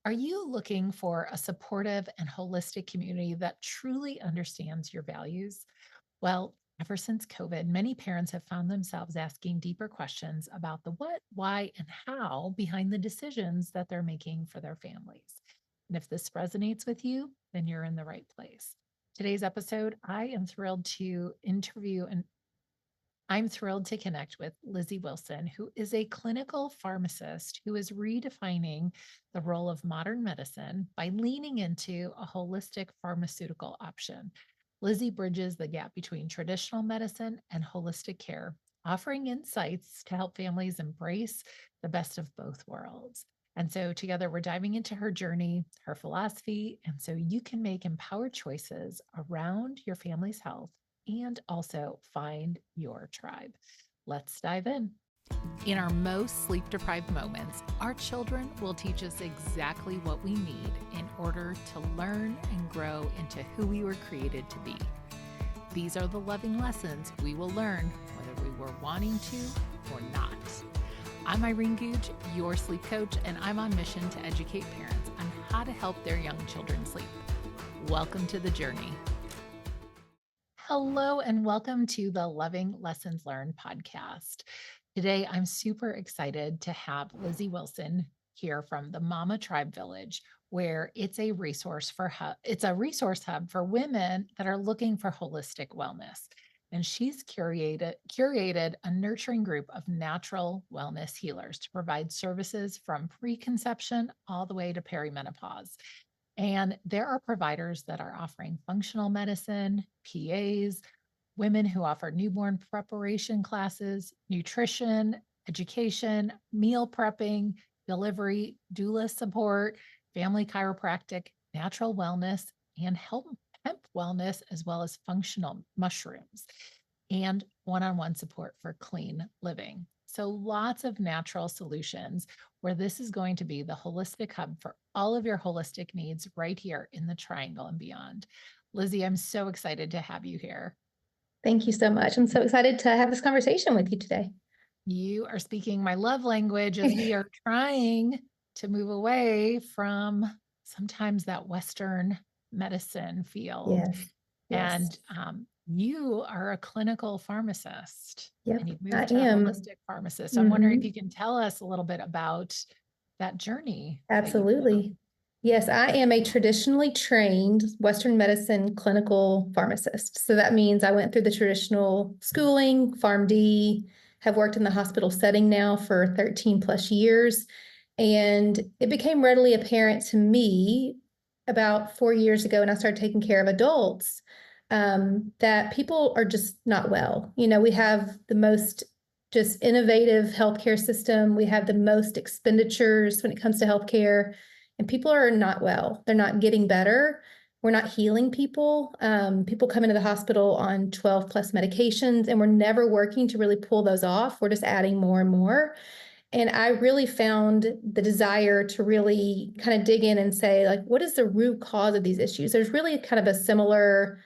Are you looking for a supportive and holistic community that truly understands your values? Well, ever since COVID, many parents have found themselves asking deeper questions about the what, why, and how behind the decisions that they're making for their families. And if this resonates with you, then you're in the right place. Today's episode, I'm thrilled to connect with Lizzie Wilson, who is a clinical pharmacist who is redefining the role of modern medicine by leaning into a holistic pharmaceutical option. Lizzie bridges the gap between traditional medicine and holistic care, offering insights to help families embrace the best of both worlds. And so, together, we're diving into her journey, her philosophy, and so you can make empowered choices around your family's health and also find your tribe. Let's dive in. In our most sleep deprived moments, our children will teach us exactly what we need in order to learn and grow into who we were created to be. These are the loving lessons we will learn whether we were wanting to or not. I'm Irene Googe, your sleep coach, and I'm on mission to educate parents on how to help their young children sleep. Welcome to the journey. Hello, and welcome to the Loving Lessons Learned podcast. Today, I'm super excited to have Lizzie Wilson here from the Mama Tribe Village, where it's a resource hub for women that are looking for holistic wellness. And she's curated a nurturing group of natural wellness healers to provide services from preconception all the way to perimenopause. And there are providers that are offering functional medicine, PAs, women who offer newborn preparation classes, nutrition, education, meal prepping, delivery, doula support, family chiropractic, natural wellness, and hemp wellness, as well as functional mushrooms and one on one support for clean living. So, lots of natural solutions where this is going to be the holistic hub for all of your holistic needs right here in the Triangle and beyond. Lizzie, I'm so excited to have you here. Thank you so much. I'm so excited to have this conversation with you today. You are speaking my love language as we are trying to move away from sometimes that Western medicine field. Yes. And Yes. you are a clinical pharmacist and Yep. you've I moved to am. holistic pharmacist. So I'm wondering if Mhm. you can tell us a little bit about that journey that you've been on. Absolutely. Yes, I am a traditionally trained Western medicine clinical pharmacist. So that means I went through the traditional schooling, PharmD, have worked in the hospital setting now for 13 plus years. And it became readily apparent to me about 4 years ago when I started taking care of adults that people are just not well. We have the most just innovative healthcare system. We have the most expenditures when it comes to healthcare, and people are not well. They're not getting better. We're not healing people. People come into the hospital on 12 plus medications, and we're never working to really pull those off. We're just adding more and more. And I really found the desire to really kind of dig in and say, like, what is the root cause of these issues? There's really kind of a similar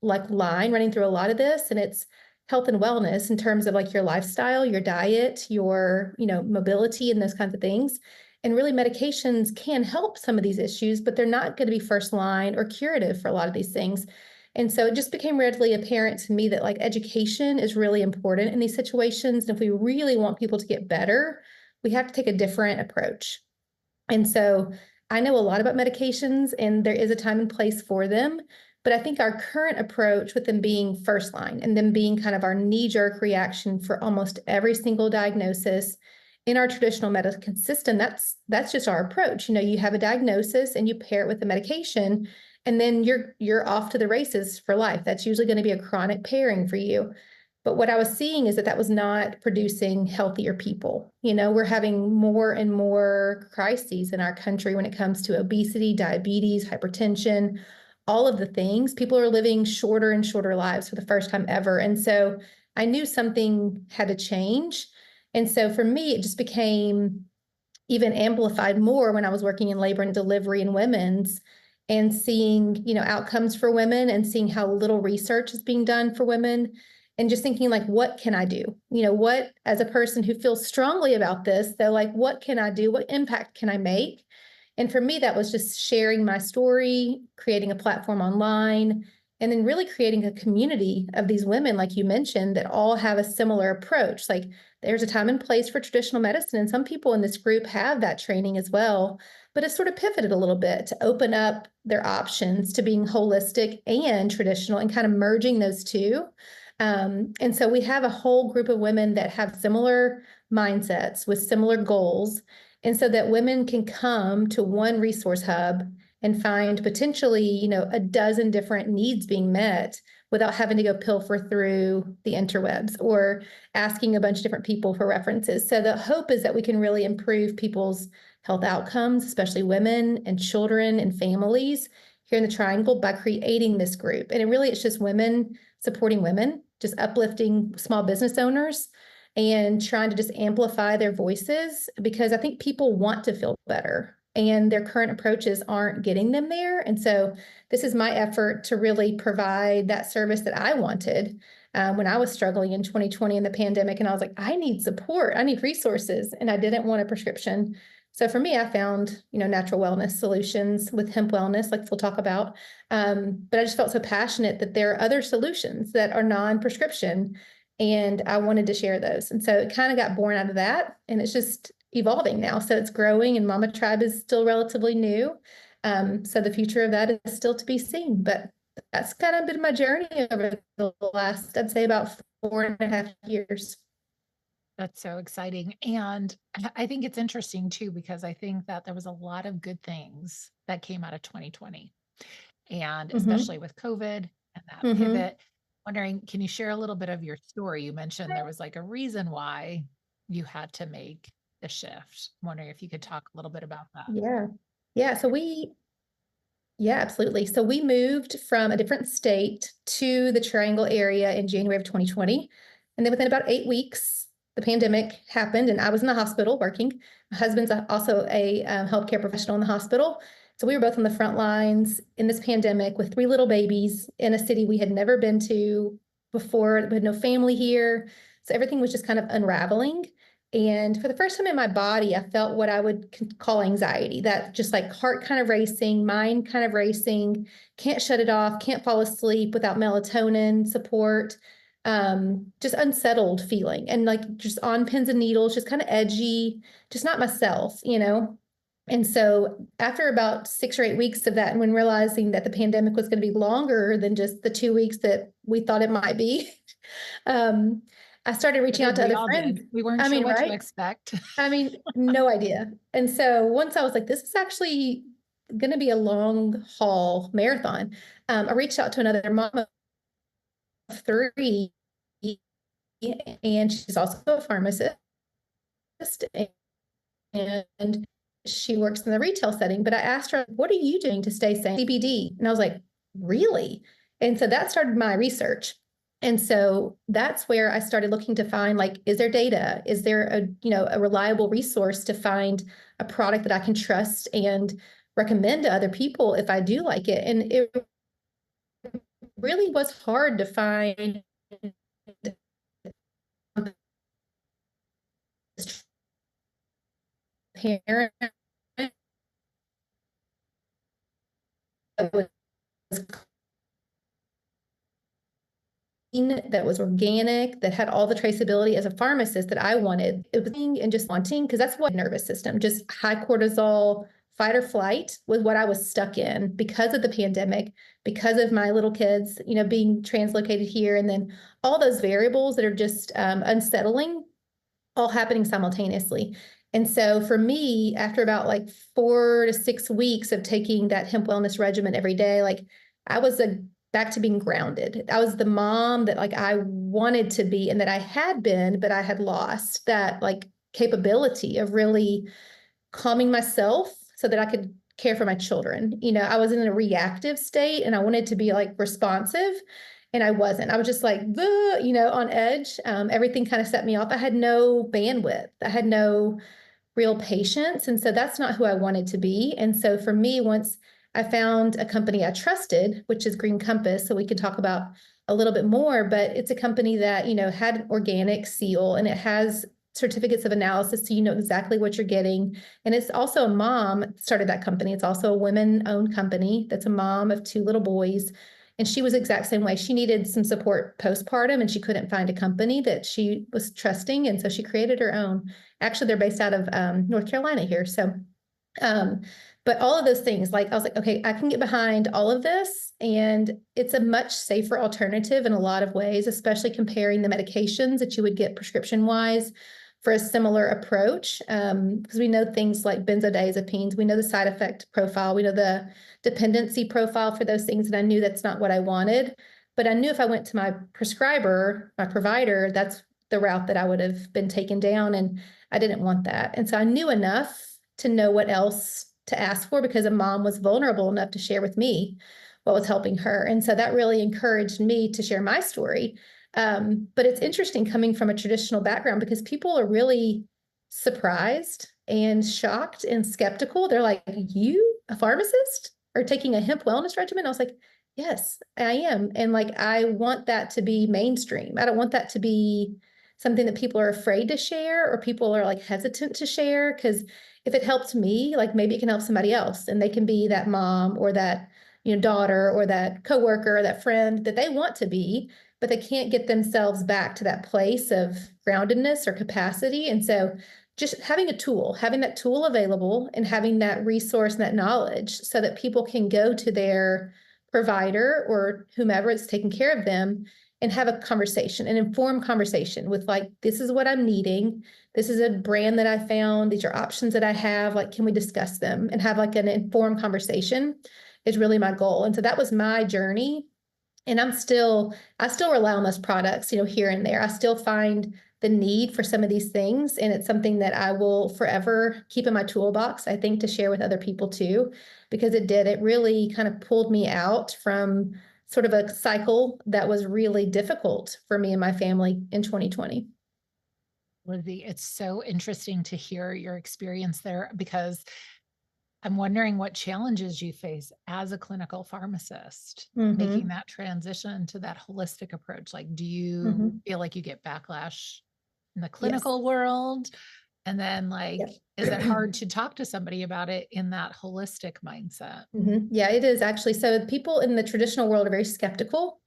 like line running through a lot of this, and it's health and wellness in terms of like your lifestyle, your diet, your mobility, and those kinds of things. And really, medications can help some of these issues, but they're not going to be first line or curative for a lot of these things. And so it just became readily apparent to me that like education is really important in these situations. And if we really want people to get better, we have to take a different approach. And so I know a lot about medications, and there is a time and place for them. But I think our current approach with them being first line and them being kind of our knee-jerk reaction for almost every single diagnosis in our traditional medicine system, that's just our approach. You have a diagnosis and you pair it with a medication, and then you're off to the races for life. That's usually going to be a chronic pairing for you. But what I was seeing is that that was not producing healthier people. We're having more and more crises in our country when it comes to obesity, diabetes, hypertension, all of the things. People are living shorter and shorter lives for the first time ever. And so I knew something had to change. And so for me, it just became even amplified more when I was working in labor and delivery and women's and seeing, outcomes for women and seeing how little research is being done for women and just thinking like, what can I do? What, as a person who feels strongly about this, they're like, what can I do? What impact can I make? And for me, that was just sharing my story, creating a platform online, and then really creating a community of these women, like you mentioned, that all have a similar approach. Like there's a time and place for traditional medicine, and some people in this group have that training as well. But it's sort of pivoted a little bit to open up their options to being holistic and traditional and kind of merging those two. And so we have a whole group of women that have similar mindsets with similar goals. And so that women can come to one resource hub and find potentially, a dozen different needs being met without having to go pilfer through the interwebs or asking a bunch of different people for references. So the hope is that we can really improve people's health outcomes, especially women and children and families here in the Triangle by creating this group. And it's just women supporting women, just uplifting small business owners and trying to just amplify their voices, because I think people want to feel better and their current approaches aren't getting them there. And so this is my effort to really provide that service that I wanted when I was struggling in 2020 in the pandemic. And I was like, I need support, I need resources, and I didn't want a prescription. So for me, I found, natural wellness solutions with hemp wellness, like we'll talk about. But I just felt so passionate that there are other solutions that are non-prescription, and I wanted to share those. And so it kind of got born out of that, and it's just evolving now. So it's growing, and Mama Tribe is still relatively new. So the future of that is still to be seen. But that's kind of been my journey over the last, I'd say, about 4.5 years. That's so exciting. And I think it's interesting too, because I think that there was a lot of good things that came out of 2020, and Mm-hmm. especially with COVID and that Mm-hmm. pivot. Wondering, can you share a little bit of your story? You mentioned there was like a reason why you had to make the shift. I'm wondering if you could talk a little bit about that. Yeah. Yeah. Yeah, absolutely. So we moved from a different state to the Triangle area in January of 2020. And then within about 8 weeks, the pandemic happened, and I was in the hospital working. My husband's also a healthcare professional in the hospital. So we were both on the front lines in this pandemic with 3 little babies in a city we had never been to before. We had no family here. So everything was just kind of unraveling. And for the first time in my body, I felt what I would call anxiety, that just like heart kind of racing, mind kind of racing, can't shut it off, can't fall asleep without melatonin support, just unsettled feeling, and like just on pins and needles, just kind of edgy, just not myself. And so after about 6 or 8 weeks of that, and when realizing that the pandemic was going to be longer than just the 2 weeks that we thought it might be, um, I started I reaching out think to we other all friends. did. We weren't I sure mean, what to right? expect. No idea. And so once I was like, this is actually going to be a long haul marathon, I reached out to another mom of 3, and she's also a pharmacist, and she works in the retail setting. But I asked her, what are you doing to stay sane? CBD. And I was like, really? And so that started my research. And so that's where I started looking to find, like, is there data? Is there a reliable resource to find a product that I can trust and recommend to other people if I do like it? And it really was hard to find parent that was that was organic, that had all the traceability as a pharmacist that I wanted. It was and just wanting, because that's what nervous system, just high cortisol, fight or flight was what I was stuck in because of the pandemic, because of my little kids, being translocated here, and then all those variables that are just unsettling, all happening simultaneously. And so for me, after about like 4 to 6 weeks of taking that hemp wellness regimen every day, like I was back to being grounded. I was the mom that like I wanted to be and that I had been, but I had lost that like capability of really calming myself so that I could care for my children. I was in a reactive state and I wanted to be like responsive, and I wasn't. I was just like, on edge. Everything kind of set me off. I had no bandwidth. I had no real patience. And so that's not who I wanted to be. And so for me, once I found a company I trusted, which is Green Compass, so we could talk about a little bit more, but it's a company that, had an organic seal, and it has certificates of analysis so you know exactly what you're getting. And it's also a mom started that company. It's also a women-owned company that's a mom of 2 little boys. And she was the exact same way. She needed some support postpartum and she couldn't find a company that she was trusting. And so she created her own. Actually, they're based out of North Carolina here. So um, but all of those things, like I was like, okay, I can get behind all of this. And it's a much safer alternative in a lot of ways, especially comparing the medications that you would get prescription wise for a similar approach. Because we know things like benzodiazepines, we know the side effect profile, we know the dependency profile for those things. And I knew that's not what I wanted. But I knew if I went to my prescriber, my provider, that's the route that I would have been taken down. And I didn't want that. And so I knew enough to know what else to ask for because a mom was vulnerable enough to share with me what was helping her. And so that really encouraged me to share my story. But it's interesting coming from a traditional background because people are really surprised and shocked and skeptical. They're like, you, a pharmacist, are taking a hemp wellness regimen? I was like, yes, I am. And like, I want that to be mainstream. I don't want that to be something that people are afraid to share or people are like hesitant to share. Because if it helped me, like maybe it can help somebody else and they can be that mom or that, daughter or that coworker or that friend that they want to be, but they can't get themselves back to that place of groundedness or capacity. And so just having that tool available and having that resource and that knowledge so that people can go to their provider or whomever is taking care of them and have a conversation, an informed conversation with like, this is what I'm needing. This is a brand that I found. These are options that I have. Like, can we discuss them and have like an informed conversation is really my goal. And so that was my journey. And I still rely on those products, here and there. I still find the need for some of these things. And it's something that I will forever keep in my toolbox, I think, to share with other people too, because it really kind of pulled me out from sort of a cycle that was really difficult for me and my family in 2020. Lizzie, it's so interesting to hear your experience there because I'm wondering what challenges you face as a clinical pharmacist, making Mm-hmm. that transition to that holistic approach. Like, do you Mm-hmm. feel like you get backlash in the Yes. clinical world? And then, like, Yep. is it hard to talk to somebody about it in that holistic mindset? Yeah, it is actually. So people in the traditional world are very skeptical,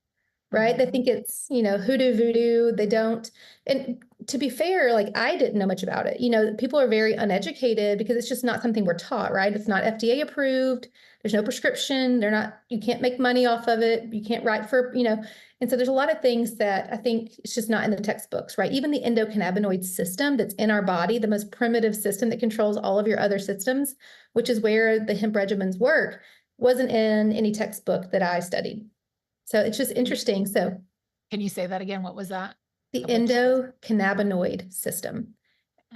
right? They Mhm. think it's, hoodoo voodoo. They don't. And to be fair, like I didn't know much about it. People are very uneducated because it's just not something we're taught, right? It's not FDA approved. There's no prescription. You can't make money off of it. You can't write and so there's a lot of things that I think it's just not in the textbooks, right? Even the endocannabinoid system that's in our body, the most primitive system that controls all of your other systems, which is where the hemp regimens work, wasn't in any textbook that I studied. So it's just Can you, interesting. So can you say that again? What was that? the Which endocannabinoid system.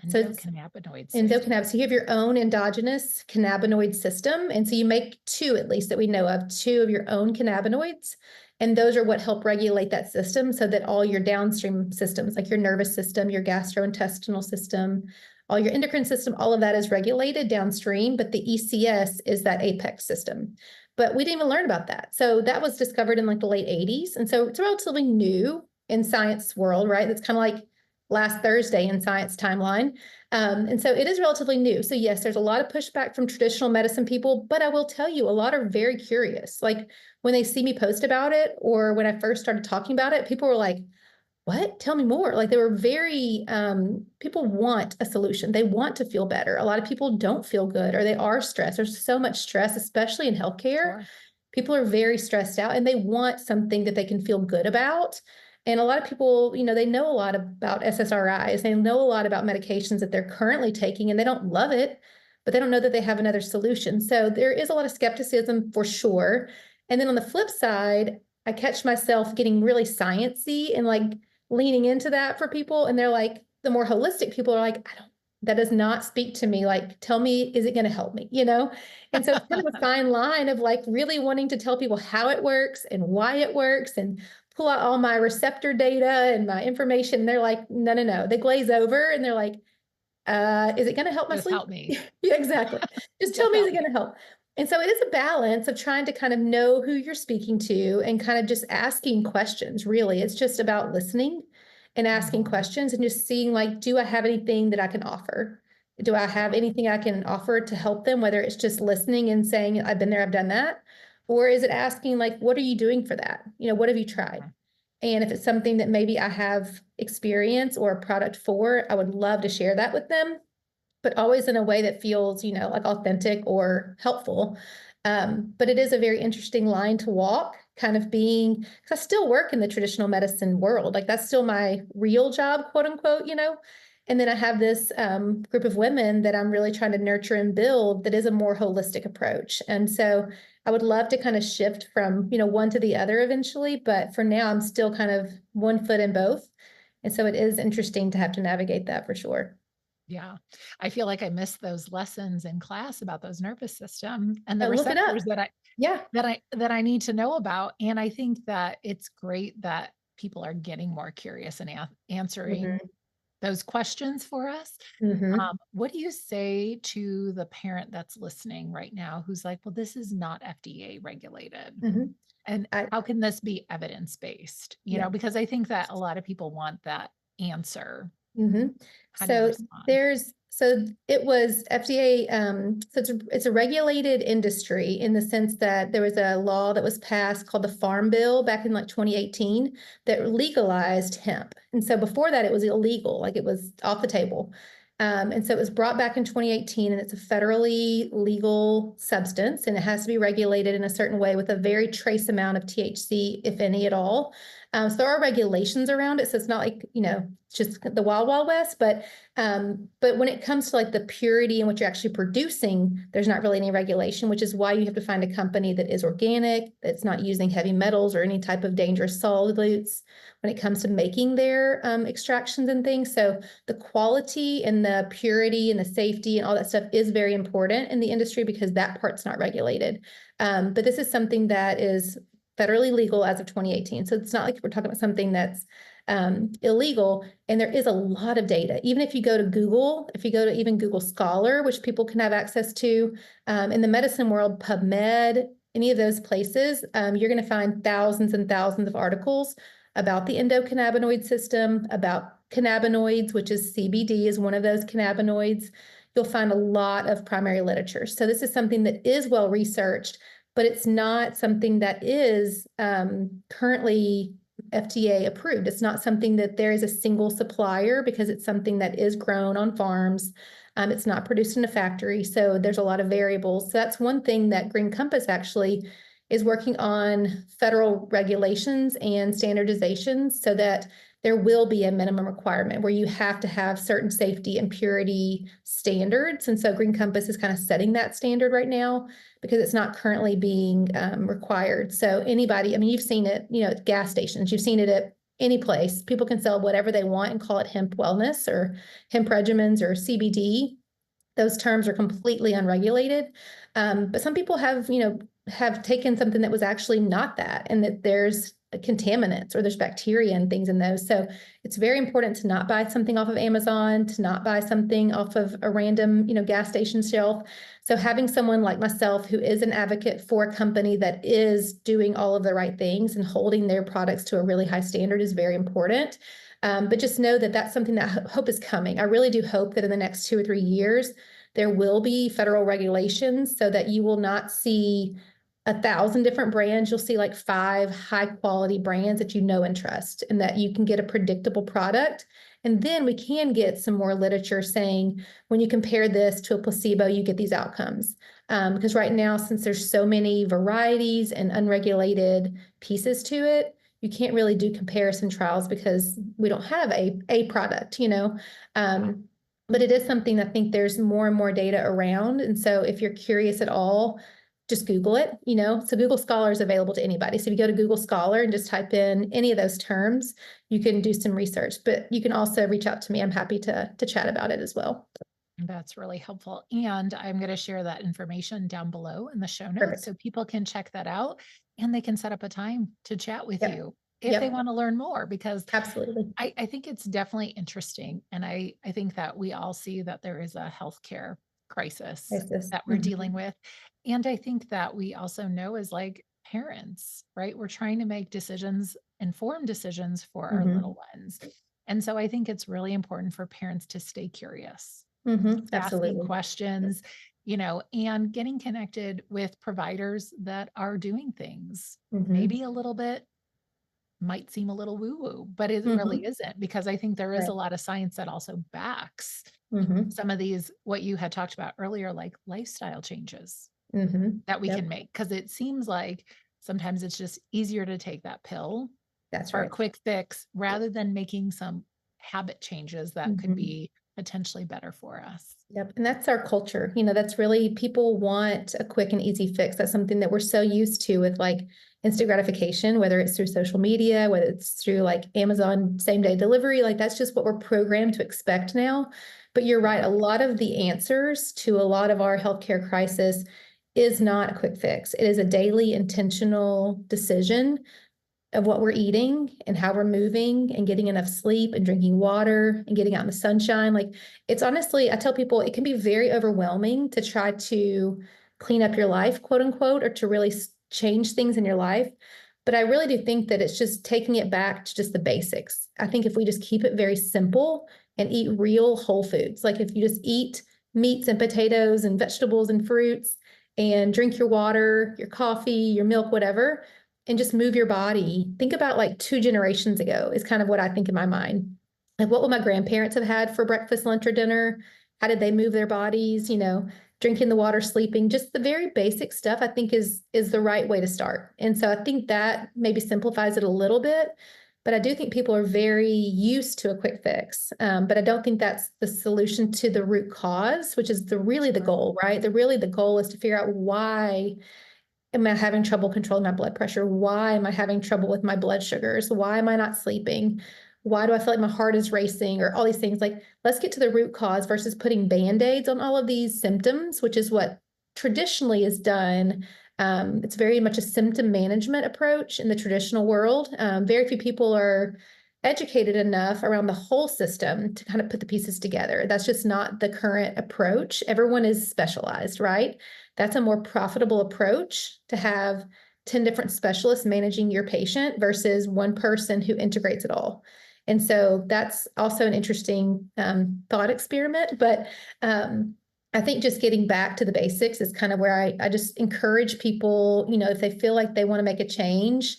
So it's endocannabinoid system? endocannabinoid. So you have your own endogenous cannabinoid system. And so you make two, at least that we know of, two of your own cannabinoids. And those are what help regulate that system so that all your downstream systems, like your nervous system, your gastrointestinal system, all your endocrine system, all of that is regulated downstream. But the ECS is that apex system. But we didn't even learn about that. So that was discovered in like the late 80s. And so it's relatively new in science world, right? That's kind of like last Thursday in science timeline. And so it is relatively new. So yes, there's a lot of pushback from traditional medicine people, but I will tell you, a lot are very curious. Like when they see me post about it, or when I first started talking about it, people were like, what? Tell me more. Like they were very, people want a solution. They want to feel better. A lot of people don't feel good or they are stressed. There's so much stress, especially in healthcare. Sure. People are very stressed out and they want something that they can feel good about. And a lot of people, they know a lot about SSRIs. They know a lot about medications that they're currently taking and they don't love it, but they don't know that they have another solution. So there is a lot of skepticism for sure. And then on the flip side, I catch myself getting really sciencey and like leaning into that for people. And they're like, the more holistic people are like, that does not speak to me. Like, tell me, is it going to help me? And so it's kind of a fine line of like really wanting to tell people how it works and why it works and pull out all my receptor data and my information. And they're like, no, no, no. They glaze over and they're like, is it going to help my Just sleep? help me. Yeah, exactly. Just tell Just me, is help it going me. to help? And so it is a balance of trying to kind of know who you're speaking to and kind of just asking questions, really. It's just about listening and asking Mhm. questions and just seeing like, do I have anything that I can offer? Do I have Yeah. anything I can offer to help them, whether it's just listening and saying, I've been there, I've done that? Or is it asking like, what are you doing for that? What have you tried? Mhm. And if it's something that maybe I have experience or a product for, I would love to share that with them, but always in a way that feels, like authentic or helpful. But it is a very interesting line to walk, kind of being, because I still work in the traditional medicine world. Like that's still my real job, quote unquote. And then I have this group of women that I'm really trying to nurture and build that is a more holistic approach. And so I would love to kind of shift from, one to the other eventually. But for now, I'm still kind of one foot in both. And so it is interesting to have to navigate that for sure. Yeah. I feel like I missed those lessons in class about those nervous system and the Oh, look it receptors up. that I Yeah. need to know about. And I think that it's great that people are getting more curious and answering Mhm. those questions for us. Mhm. What do you say to the parent that's listening right now who's like, well, this is not FDA regulated? Mhm. And I how can this be evidence based? Yeah. Because I think that a lot of people want that answer. Mhm. How do you So respond? there's so it was FDA, so it's a regulated industry in the sense that there was a law that was passed called the Farm Bill back in like 2018 that legalized hemp. And so before that, it was illegal, like it was off the table. And so it was brought back in 2018, and it's a federally legal substance, and it has to be regulated in a certain way with a very trace amount of THC, if any at all. So there are regulations around it. So it's not like, just the wild, wild west. But when it comes to like the purity and what you're actually producing, there's not really any regulation, which is why you have to find a company that is organic, that's not using heavy metals or any type of dangerous solutes when it comes to making their extractions and things. So the quality and the purity and the safety and all that stuff is very important in the industry because that part's not regulated. But this is something that is federally legal as of 2018. So it's not like we're talking about something that's illegal. And there is a lot of data. Even if you go to Google, if you go to even Google Scholar, which people can have access to, in the medicine world, PubMed, any of those places, you're going to find thousands and thousands of articles about the endocannabinoid system, about cannabinoids, which is CBD is one of those cannabinoids. You'll find a lot of primary literature. So this is something that is well researched, but it's not something that is currently FDA approved. It's not something that there is a single supplier because it's something that is grown on farms. It's not produced in a factory. So there's a lot of variables. So that's one thing that Green Compass actually is working on federal regulations and standardizations so that there will be a minimum requirement where you have to have certain safety and purity standards. And so Green Compass is kind of setting that standard right now because it's not currently being required. So anybody, I mean, you've seen it, at gas stations, you've seen it at any place. People can sell whatever they want and call it hemp wellness or hemp regimens or CBD. Those terms are completely unregulated. But some people have taken something that was actually not that, and that there's contaminants or there's bacteria and things in those. So it's very important to not buy something off of Amazon, to not buy something off of a random, gas station shelf. So having someone like myself who is an advocate for a company that is doing all of the right things and holding their products to a really high standard is very important. But just know that that's something that I hope is coming. I really do hope that in the next 2 or 3 years, there will be federal regulations so that you will not see 1,000 different brands. You'll see like 5 high quality brands that you know and trust, and that you can get a predictable product. And then we can get some more literature saying when you compare this to a placebo, you get these outcomes. Because right now, since there's so many varieties and unregulated pieces to it, you can't really do comparison trials because we don't have a product. Yeah. But it is something I think there's more and more data around. And so if you're curious at all, just Google it. So Google Scholar is available to anybody. So if you go to Google Scholar and just type in any of those terms, you can do some research, but you can also reach out to me. I'm happy to chat about it as well. That's really helpful. And I'm going to share that information down below in the show notes Perfect. so people can check that out and they can set up a time to chat with Yep. you if they Yep. want to learn more, because Absolutely. I think it's definitely interesting. And I think that we all see that there is a healthcare crisis Isis. that we're dealing with. And I think that we also know as like parents, right? We're trying to make decisions, informed decisions for our little ones. And so I think it's really important for parents to stay curious, asking Absolutely. Yep. questions, and getting connected with providers that are doing things Mhm. maybe a little bit might seem a little woo woo, but it really Mhm. isn't, because I think there is a Right. lot of science that also backs Mhm. some of these, what you had talked about earlier, like lifestyle changes Mhm. that we can Yep. make. Cause it seems like sometimes it's just easier to take that pill That's or a right. quick fix rather than making some habit changes that could Mhm. be potentially better for us. Yep, and that's our culture. That's really people want a quick and easy fix. That's something that we're so used to with like instant gratification, whether it's through social media, whether it's through like Amazon same day delivery, like that's just what we're programmed to expect now. But you're Yeah. right, a lot of the answers to a lot of our healthcare crisis is not a quick fix. It is a daily intentional decision of what we're eating and how we're moving and getting enough sleep and drinking water and getting out in the sunshine. Like it's honestly, I tell people it can be very overwhelming to try to clean up your life, quote unquote, or to really change things in your life. But I really do think that it's just taking it back to just the basics. I think if we just keep it very simple and eat real whole foods, like if you just eat meats and potatoes and vegetables and fruits and drink your water, your coffee, your milk, whatever, and just move your body. Think about like 2 generations ago is kind of what I think in my mind. Like what would my grandparents have had for breakfast, lunch, or dinner? How did they move their bodies? Drinking the water, sleeping, just the very basic stuff I think is the right way to start. And so I think that maybe simplifies it a little bit. But I do think people are very used to a quick fix. But I don't think that's the solution to the root cause, which is really the Sure. goal, right? The goal is to figure out why am I having trouble controlling my blood pressure? Why am I having trouble with my blood sugars? Why am I not sleeping? Why do I feel like my heart is racing or all these things? Like, let's get to the root cause versus putting band-aids on all of these symptoms, which is what traditionally is done. It's very much a symptom management approach in the traditional world. Very few people are educated enough around the whole system to kind of put the pieces together. That's just not the current approach. Everyone is specialized, right? That's a more profitable approach to have 10 different specialists managing your patient versus one person who integrates it all. And so that's also an interesting thought experiment. But I think just getting back to the basics is kind of where I just encourage people, if they feel like they want to make a change,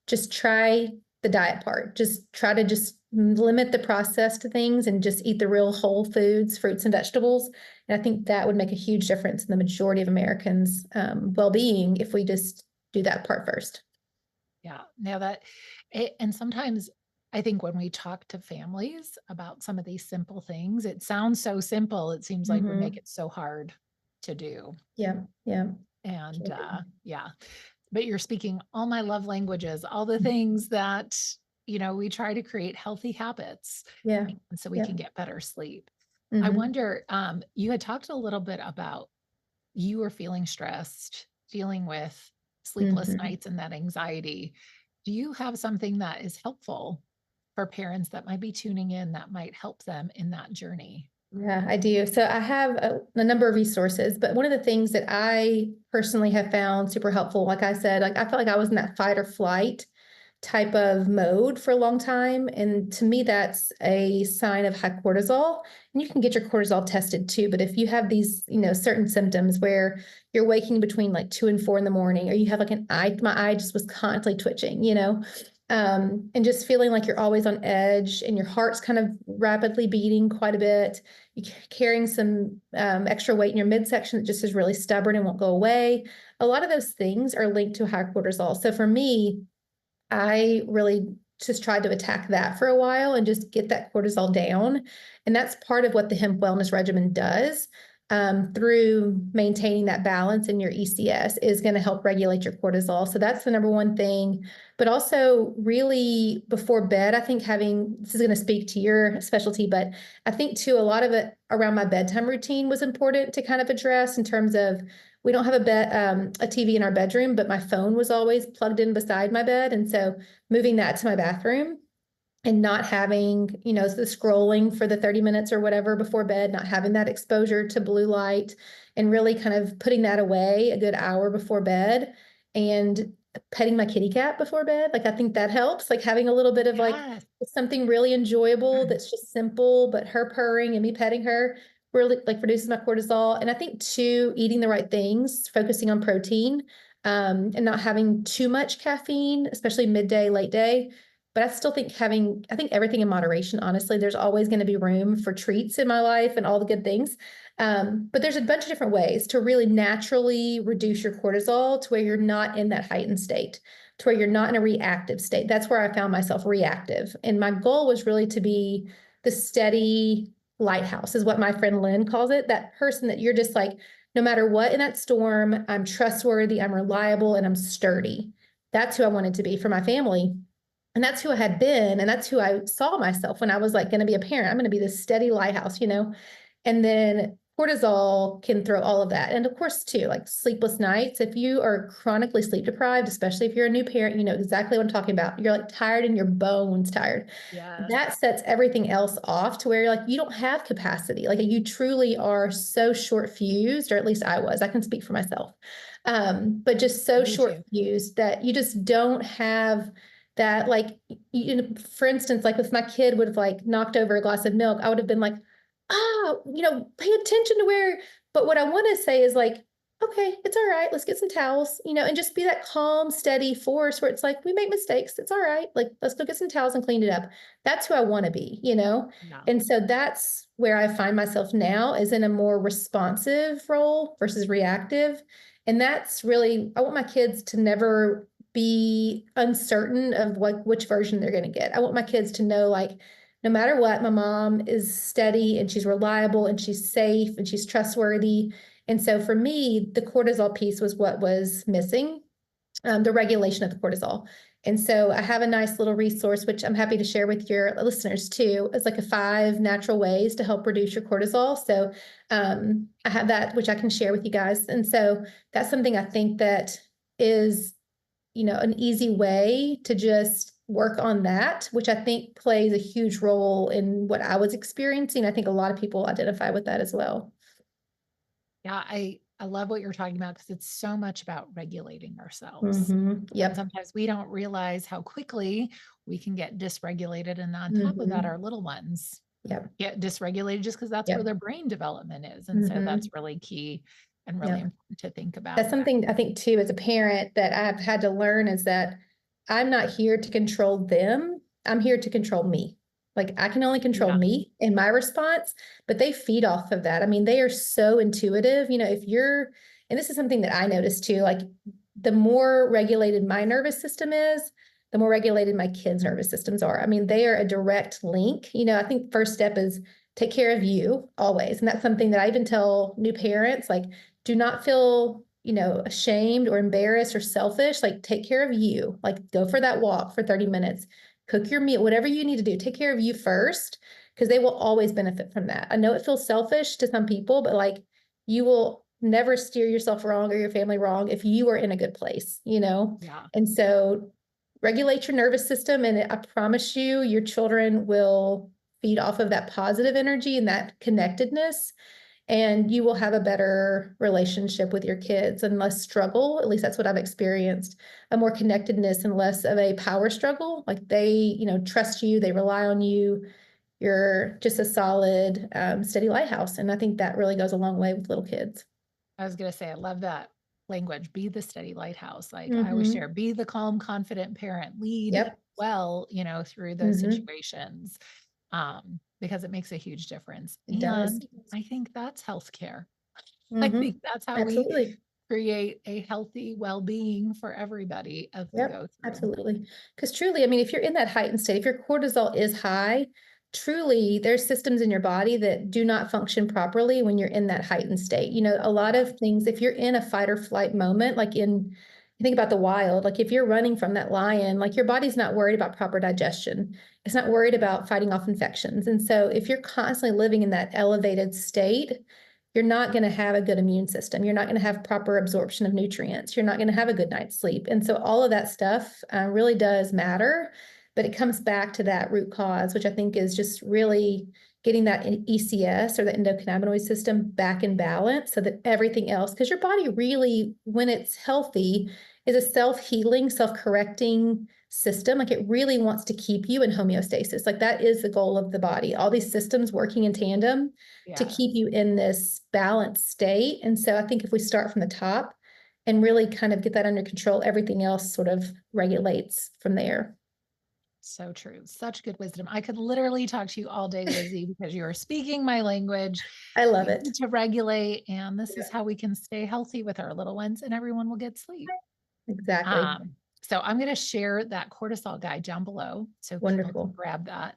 just try the diet part. Just try to just limit the processed things and just eat the real whole foods, fruits and vegetables. And I think that would make a huge difference in the majority of Americans' well-being if we just do that part first. Yeah. Now that and sometimes I think when we talk to families about some of these simple things, it sounds so simple. It seems like we make Mhm. it so hard to do. Yeah, yeah. And Sure do. yeah, but you're speaking all my love languages, all the things that, we try to create healthy habits Yeah, and so we yeah. can get better sleep. I Mhm, wonder, you had talked a little bit about you were feeling stressed, dealing with sleepless mhm. nights and that anxiety. Do you have something that is helpful for parents that might be tuning in that might help them in that journey? Yeah, I do. So I have a number of resources, but one of the things that I personally have found super helpful, like I said, like I felt like I was in that fight or flight type of mode for a long time. And to me, that's a sign of high cortisol. And you can get your cortisol tested too. But if you have these, certain symptoms where you're waking between like 2 and 4 in the morning, or you have like my eye just was constantly twitching, and just feeling like you're always on edge and your heart's kind of rapidly beating quite a bit. You're carrying some extra weight in your midsection that just is really stubborn and won't go away. A lot of those things are linked to high cortisol. So for me, I really just tried to attack that for a while and just get that cortisol down. And that's part of what the hemp wellness regimen does through maintaining that balance in your ECS is going to help regulate your cortisol. So that's the number one thing. But also, really before bed, I think having this is going to speak to your specialty, but I think too, a lot of it around my bedtime routine was important to kind of address in terms of we don't have a TV in our bedroom, but my phone was always plugged in beside my bed. And so moving that to my bathroom and not having, the scrolling for the 30 minutes or whatever before bed, not having that exposure to blue light and really kind of putting that away a good hour before bed and petting my kitty cat before bed. Like, I think that helps, like having a little bit of like Yes. something really enjoyable that's just simple, but her purring and me petting her really like reduces my cortisol. And I think too, eating the right things, focusing on protein, and not having too much caffeine, especially midday, late day. But I still think I think everything in moderation, honestly, there's always going to be room for treats in my life and all the good things. But there's a bunch of different ways to really naturally reduce your cortisol to where you're not in that heightened state, to where you're not in a reactive state. That's where I found myself reactive. And my goal was really to be the steady lighthouse, is what my friend Lynn calls it. That person that you're just like, no matter what in that storm, I'm trustworthy, I'm reliable, and I'm sturdy. That's who I wanted to be for my family. And that's who I had been. And that's who I saw myself when I was like going to be a parent. I'm going to be this steady lighthouse, you know? And then cortisol can throw all of that. And of course, too, like sleepless nights. If you are chronically sleep deprived, especially if you're a new parent, you know exactly what I'm talking about. You're like tired in your bones, tired. Yes. That sets everything else off to where you're like, you don't have capacity. Like you truly are so short fused, or at least I was. I can speak for myself. But just so Me short too. fused that you just don't have that, like, you know, for instance, like if my kid would have like knocked over a glass of milk, I would have been like, you know, pay attention to where, but what I want to say is like, okay, it's all right. Let's get some towels, you know, and just be that calm, steady force where it's like, we make mistakes. It's all right. Like, let's go get some towels and clean it up. That's who I want to be, you know? Yeah. And so that's where I find myself now, is in a more responsive role versus reactive. And that's really, I want my kids to never be uncertain of what which version they're going to get. I want my kids to know, like, no matter what, my mom is steady and she's reliable and she's safe and she's trustworthy. And so for me, the cortisol piece was what was missing, the regulation of the cortisol. And so I have a nice little resource, which I'm happy to share with your listeners too. It's like 5 natural ways to help reduce your cortisol. So I have that, which I can share with you guys. And so that's something I think that is, you know, an easy way to just work on that, which I think plays a huge role in what I was experiencing. I think a lot of people identify with that as well. Yeah, I love what you're talking about because it's so much about regulating ourselves. And Yep. sometimes we don't realize how quickly we can get dysregulated. And on top of that, hmm our little ones Yep. get dysregulated just because that's where Yep. their brain development is. And so that's hmm really key and really Yep. important to think That's about. something I think too, as a parent, that I've had to learn, is that I'm not here to control them. I'm here to control me. Like I can only control Yeah. me and my response, but they feed off of that. I mean, they are so intuitive. You know, if you're, and this is something that I noticed too, like the more regulated my nervous system is, the more regulated my kids' nervous systems are. I mean, they are a direct link. You know, I think first step is take care of you always. And that's something that I even tell new parents, like, do not feel, you know, ashamed or embarrassed or selfish. Like, take care of you. Like, go for that walk for 30 minutes, cook your meal, whatever you need to do, take care of you first, because they will always benefit from that. I know it feels selfish to some people, but like, you will never steer yourself wrong or your family wrong if you are in a good place, you know? Yeah. And so regulate your nervous system, and I promise you, your children will feed off of that positive energy and that connectedness, and you will have a better relationship with your kids and less struggle. At least that's what I've experienced, a more connectedness and less of a power struggle. Like they, you know, trust you, they rely on you. You're just a solid, steady lighthouse. And I think that really goes a long way with little kids. I was going to say, I love that language. Be the steady lighthouse. Like I always share, Mm-hmm. be the calm, confident parent, lead Yep. well, through those Mm-hmm. situations, because it makes a huge difference. It does. And I think that's healthcare. I Mm-hmm. think that's how we Absolutely. create a healthy well-being for everybody as we Yep, go through. absolutely. Because truly, I mean, if you're in that heightened state, if your cortisol is high, truly there's systems in your body that do not function properly when you're in that heightened state. You know, a lot Yeah. of things, if you're in a fight or flight moment, like you think about the wild, like if you're running from that lion, like your body's not worried about proper digestion. It's not worried about fighting off infections. And so if you're constantly living in that elevated state, you're not going to have a good immune system. You're not going to have proper absorption of nutrients. You're not going to have a good night's sleep. And so all of that stuff really does matter, but it comes back to that root cause, which I think is just really getting that ECS or the endocannabinoid system back in balance so that everything else, because your body really, when it's healthy, is a self-healing, self-correcting system. Like it really wants to keep you in homeostasis. Like that is the goal of the body. All these systems working in tandem to Yes. keep you in this balanced state. And so I think if we start from the top and really kind of get that under control, everything else sort of regulates from there. So true. Such good wisdom. I could literally talk to you all day, Lizzie, because you are speaking my language. I love We it. need to regulate, and this Yeah, is how we can stay healthy with our little ones, and everyone will get sleep. exactly. So I'm going to share that cortisol guide down below so people can Wonderful. grab that.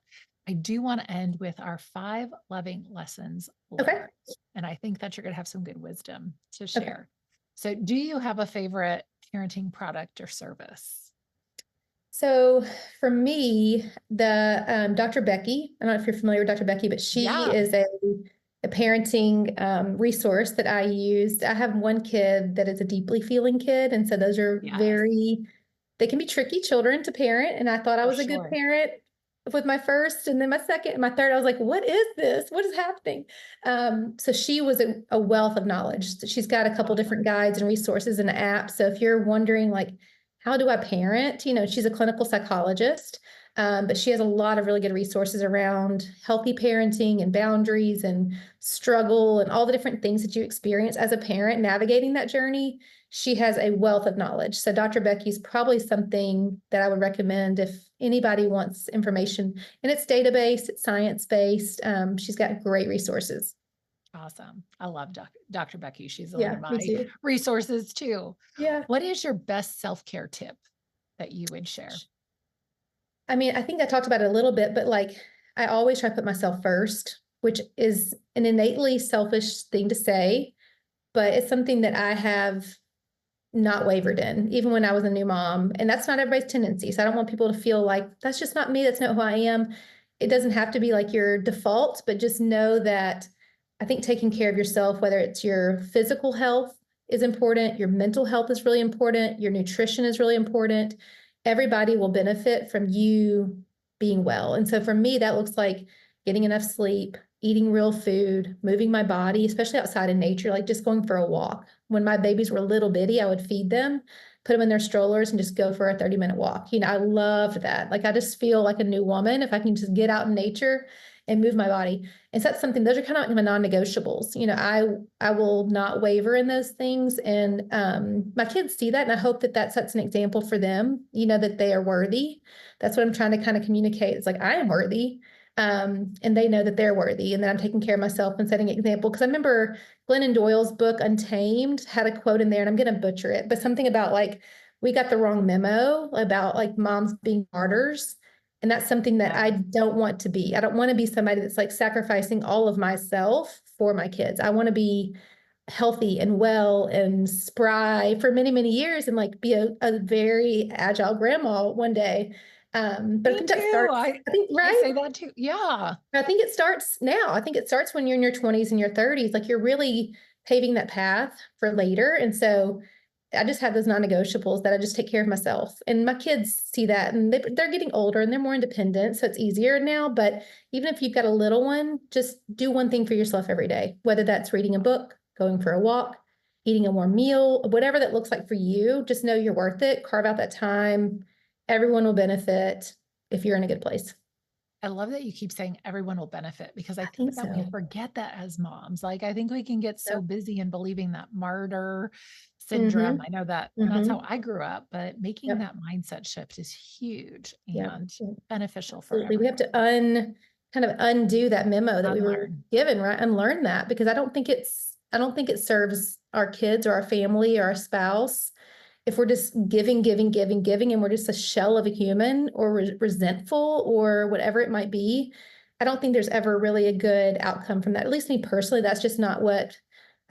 I do want to end with our 5 loving lessons Okay. learned. And I think that you're going to have some good wisdom to Okay. share. So, do you have a favorite parenting product or service? So for me, the Dr. Becky, I don't know if you're familiar with Dr. Becky, but she Yeah. is a parenting resource that I used. I have one kid that is a deeply feeling kid. And so those are Yes, they can be tricky children to parent. And I thought I for was a good sure. parent with my first, and then my second and my third, I was like, what is this? What is happening? So she was a wealth of knowledge. She's got a couple Awesome. different guides and resources and an app. So if you're wondering like, how do I parent? You know, she's a clinical psychologist, but she has a lot of really good resources around healthy parenting and boundaries and struggle and all the different things that you experience as a parent navigating that journey. She has a wealth of knowledge. So Dr. Becky's probably something that I would recommend if anybody wants information. And it's database, it's science-based. She's got great resources. Awesome. I love Dr. Becky. She's one Yeah, of me my too. resources too. Yeah. What is your best self-care tip that you would share? I mean, I think I talked about it a little bit, but like I always try to put myself first, which is an innately selfish thing to say, but it's something that I have not wavered in, even when I was a new mom. And that's not everybody's tendency. So I don't want people to feel like that's just not me. That's not who I am. It doesn't have to be like your default, but just know that I think taking care of yourself, whether it's your physical health is important, your mental health is really important, your nutrition is really important. Everybody will benefit from you being well. And so for me, that looks like getting enough sleep, eating real food, moving my body, especially outside in nature, like just going for a walk. When my babies were little bitty, I would feed them, put them in their strollers and just go for a 30-minute walk. You know, I loved that. Like I just feel like a new woman if I can just get out in nature and move my body. And so that's something, those are kind of like my non-negotiables. You know, I will not waver in those things. And my kids see that. And I hope that that sets an example for them, you know, that they are worthy. That's what I'm trying to kind of communicate. It's like, I am worthy. And they know that they're worthy and that I'm taking care of myself and setting an example. Because I remember Glennon Doyle's book, Untamed, had a quote in there, and I'm going to butcher it, but something about like, we got the wrong memo about like moms being martyrs. And that's something that I Yes. don't want to be. I don't want to be somebody that's like sacrificing all of myself for my kids. I want to be healthy and well and spry for many, many years and like be a very agile grandma one day. But I Me think that too. starts, I think, I right? say that too. Yeah. I think it starts now. I think it starts when you're in your 20s and your 30s. Like you're really paving that path for later. And so I just have those non-negotiables that I just take care of myself. And my kids see that and they're getting older and they're more independent. So it's easier now. But even if you've got a little one, just do one thing for yourself every day, whether that's reading a book, going for a walk, eating a warm meal, whatever that looks like for you. Just know you're worth it. Carve out that time. Everyone will benefit if you're in a good place. I love that you keep saying everyone will benefit because I I think think that we so. forget that as moms. Like, I think we can get so Yep. busy in believing that martyr syndrome. Mhm, I know that that's how mhm. I grew up, but making Yep, that mindset shift is huge yep, and yep. beneficial for Absolutely. We have everyone. to kind of undo that memo that we were Unlearn. given, right? Unlearn that because I don't think it serves our kids or our family or our spouse if we're just giving, giving, giving, giving, and we're just a shell of a human or resentful or whatever it might be. I don't think there's ever really a good outcome from that. At least me personally, that's just not what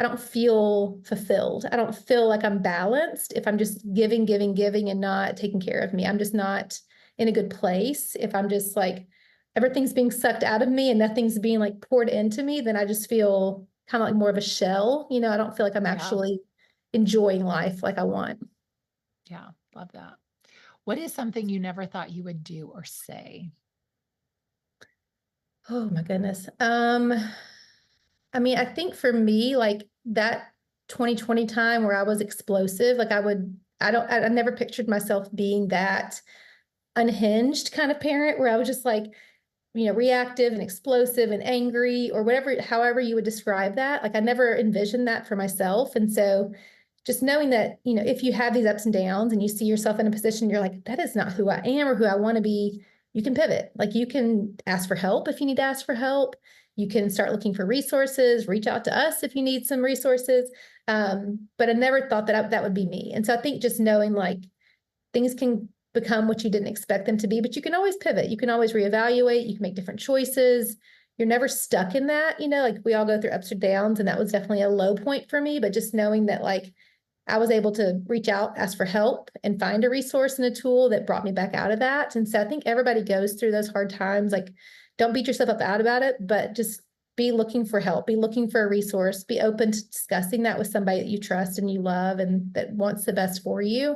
I don't feel fulfilled. I don't feel like I'm balanced if I'm just giving, giving, giving and not taking care of me. I'm just not in a good place. If I'm just like everything's being sucked out of me and nothing's being like poured into me, then I just feel kind of like more of a shell. You know, I don't feel like I'm Yeah. actually enjoying life like I want. Yeah. Love that. What is something you never thought you would do or say? Oh my goodness. I mean, I think for me, like that 2020 time where I was explosive, like I never pictured myself being that unhinged kind of parent where I was just like, reactive and explosive and angry or whatever, however you would describe that. Like I never envisioned that for myself. And so just knowing that, if you have these ups and downs and you see yourself in a position, you're like, that is not who I am or who I want to be, you can pivot. Like you can ask for help if you need to ask for help. You can start looking for resources, reach out to us if you need some resources. But I never thought that would be me. And so I think just knowing like things can become what you didn't expect them to be, but you can always pivot. You can always reevaluate. You can make different choices. You're never stuck in that, like we all go through ups or downs. And that was definitely a low point for me. But just knowing that like I was able to reach out, ask for help, and find a resource and a tool that brought me back out of that. And so I think everybody goes through those hard times. Like, don't beat yourself up out about it, but just be looking for help, be looking for a resource, be open to discussing that with somebody that you trust and you love and that wants the best for you.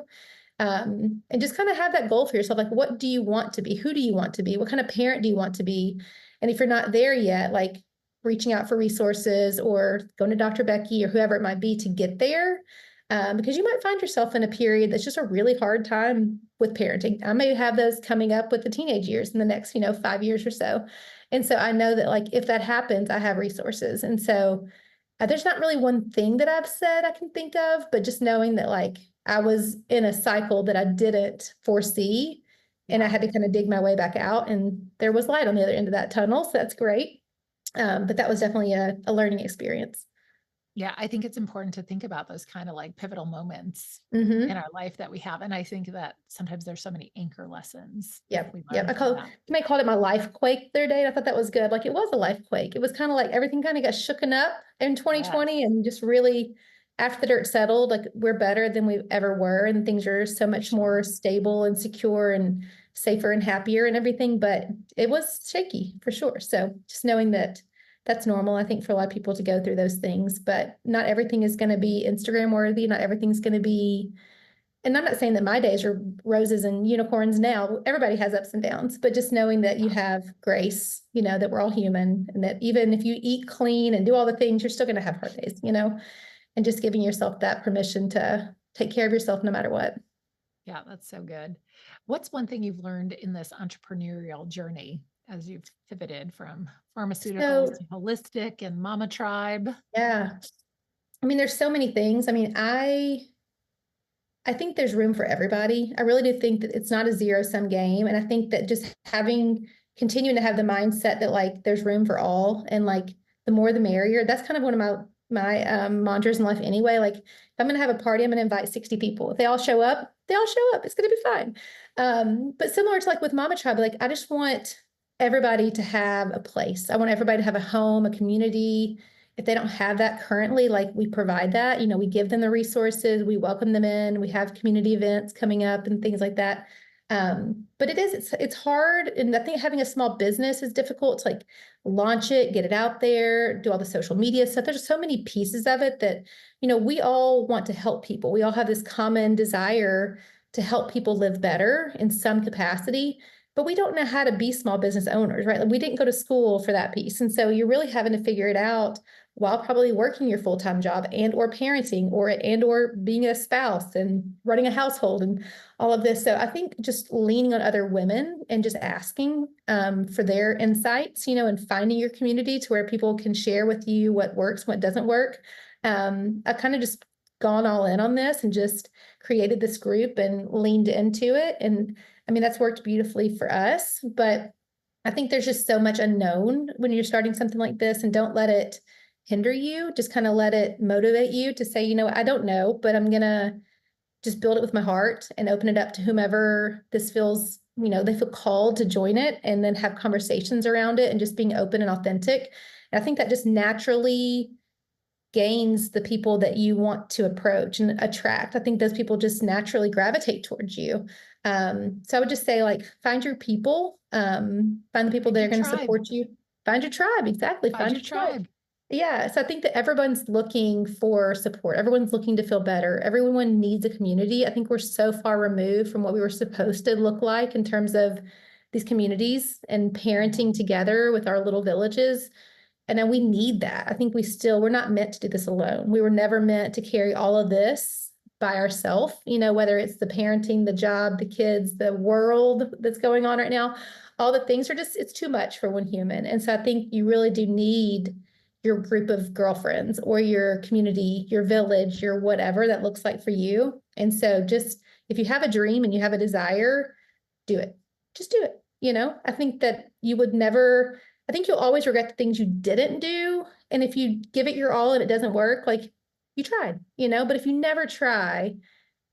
And just kind of have that goal for yourself. Like, what do you want to be? Who do you want to be? What kind of parent do you want to be? And if you're not there yet, like reaching out for resources or going to Dr. Becky or whoever it might be to get there. Because you might find yourself in a period that's just a really hard time with parenting. I may have those coming up with the teenage years in the next, 5 years or so. And so I know that like if that happens, I have resources. And so there's not really one thing that I've said I can think of, but just knowing that like I was in a cycle that I didn't foresee and I Yeah. had to kind of dig my way back out and there was light on the other end of that tunnel. So that's great. But that was definitely a learning experience. Yeah, I think it's important to think about those kind of like pivotal moments in Mm-hmm. our life that we have. And I think that sometimes there's so many anchor lessons Yep. we Yep. learn from that. You may call it my life quake the other day. And I thought that was good. Like it was a life quake. It was kind of like everything kind of got shooken up in Yes. 2020 and just really after the dirt settled, like we're better than we ever were. And things are so For much more sure. stable and secure and safer and happier and everything. But it was shaky for sure. So just knowing that that's normal, I think, for a lot of people to go through those things, but not everything is going to be Instagram worthy. Not everything's going to be and I'm not saying that my days are roses and unicorns now. Everybody has ups and downs, but just knowing that you Yeah. have grace, that we're all human and that even if you eat clean and do all the things, you're still going to have hard days, and just giving yourself that permission to take care of yourself no matter what. Yeah, that's so good. What's one thing you've learned in this entrepreneurial journey as you've pivoted from pharmaceuticals So, to holistic and mama tribe? yeah, I mean, there's so many things. I mean, I think there's room for everybody. I really do think that it's not a zero-sum game. And I think that just continuing to have the mindset that like there's room for all and like the more the merrier. That's kind of one of my mantras in life anyway. Like if I'm gonna have a party, I'm gonna invite 60 people. If they all show up, they all show up. It's gonna be fine. But similar to like with Mama Tribe, like I just want everybody to have a place. I want everybody to have a home, a community, if they don't have that currently, like we provide that, we give them the resources, we welcome them in, we have community events coming up and things like that. But it's hard. And I think having a small business is difficult to like launch it, get it out there, do all the social media stuff. There's so many pieces of it that, we all want to help people. We all have this common desire to help people live better in some capacity but we don't know how to be small business owners, right? Like we didn't go to school for that piece. And so you're really having to figure it out while probably working your full-time job and or parenting or being a spouse and running a household and all of this. So I think just leaning on other women and just asking for their insights, and finding your community to where people can share with you what works, what doesn't work. I've kind of just gone all in on this and just created this group and leaned into it. And I mean, that's worked beautifully for us, but I think there's just so much unknown when you're starting something like this and don't let it hinder you. Just kind of let it motivate you to say, I don't know, but I'm going to just build it with my heart and open it up to whomever this feels, they feel called to join it and then have conversations around it and just being open and authentic. And I think that just naturally gains the people that you want to approach and attract. I think those people just naturally gravitate towards you. So I would just say like find your people, find the people Find that are your going to tribe. support you. Find your tribe, exactly. Find Find your your tribe. tribe. Yeah. So I think that everyone's looking for support. Everyone's looking to feel better. Everyone needs a community. I think we're so far removed from what we were supposed to look like in terms of these communities and parenting together with our little villages. And then we need that. I think we're not meant to do this alone. We were never meant to carry all of this by ourselves, whether it's the parenting, the job, the kids, the world that's going on right now. All the things it's too much for one human. And so I think you really do need your group of girlfriends or your community, your village, your whatever that looks like for you. And so just if you have a dream and you have a desire, do it. Just do it. I think that I think you'll always regret the things you didn't do. And if you give it your all and it doesn't work, like you tried, but if you never try,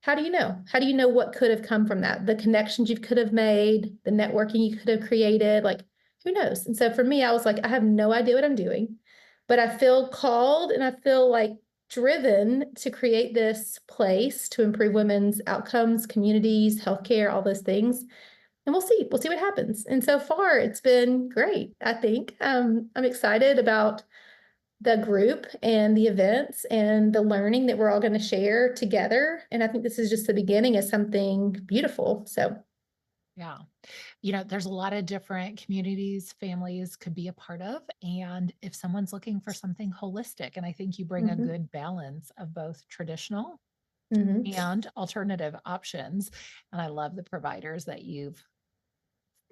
how do you know? How do you know what could have come from that? The connections you could have made, the networking you could have created, like who knows? And so for me, I was like, I have no idea what I'm doing, but I feel called and I feel like driven to create this place to improve women's outcomes, communities, healthcare, all those things. And we'll see what happens. And so far it's been great. I think I'm excited about the group and the events and the learning that we're all going to share together. And I think this is just the beginning of something beautiful. So Yeah. There's a lot of different communities, families could be a part of. And if someone's looking for something holistic, and I think you bring a mhm, good balance of both traditional mhm. and alternative options. And I love the providers that you've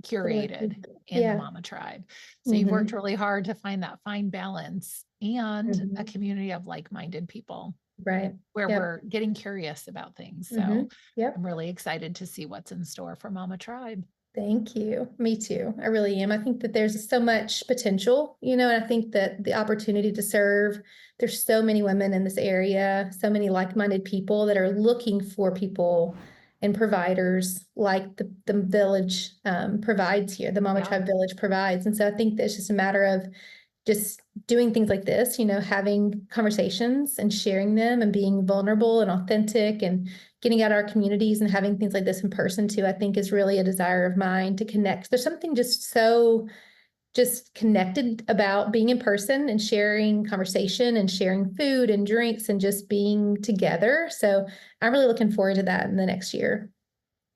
curated Selected. in the Yeah. Mama Tribe. So you've worked Mhm, really hard to find that fine balance and a mhm. community of like-minded people Right. where Yep. we're getting curious about things. So Mhm. Yep. I'm really excited to see what's in store for Mama Tribe. Thank you. Me too. I really am. I think that there's so much potential, and I think that the opportunity to serve, there's so many women in this area, so many like-minded people that are looking for people and providers like the village provides here, the Mama Yeah. Tribe Village provides. And so I think that it's just a matter of just doing things like this, having conversations and sharing them and being vulnerable and authentic and getting out our communities and having things like this in person too, I think is really a desire of mine to connect. There's something just so just connected about being in person and sharing conversation and sharing food and drinks and just being together. So I'm really looking forward to that in the next year.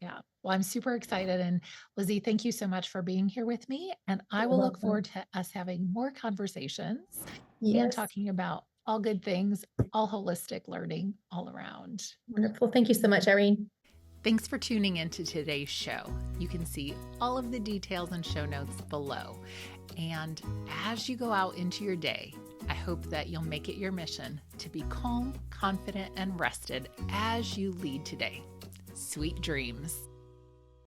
Yeah. Well, I'm super excited. And Lizzie, thank you so much for being here with me. And I You're will look welcome. forward to us having more conversations and Yes. talking about all good things, all holistic learning all around. Wonderful. Thank you so much, Irene. Thanks for tuning into today's show. You can see all of the details and show notes below. And as you go out into your day, I hope that you'll make it your mission to be calm, confident, and rested as you lead today. Sweet dreams.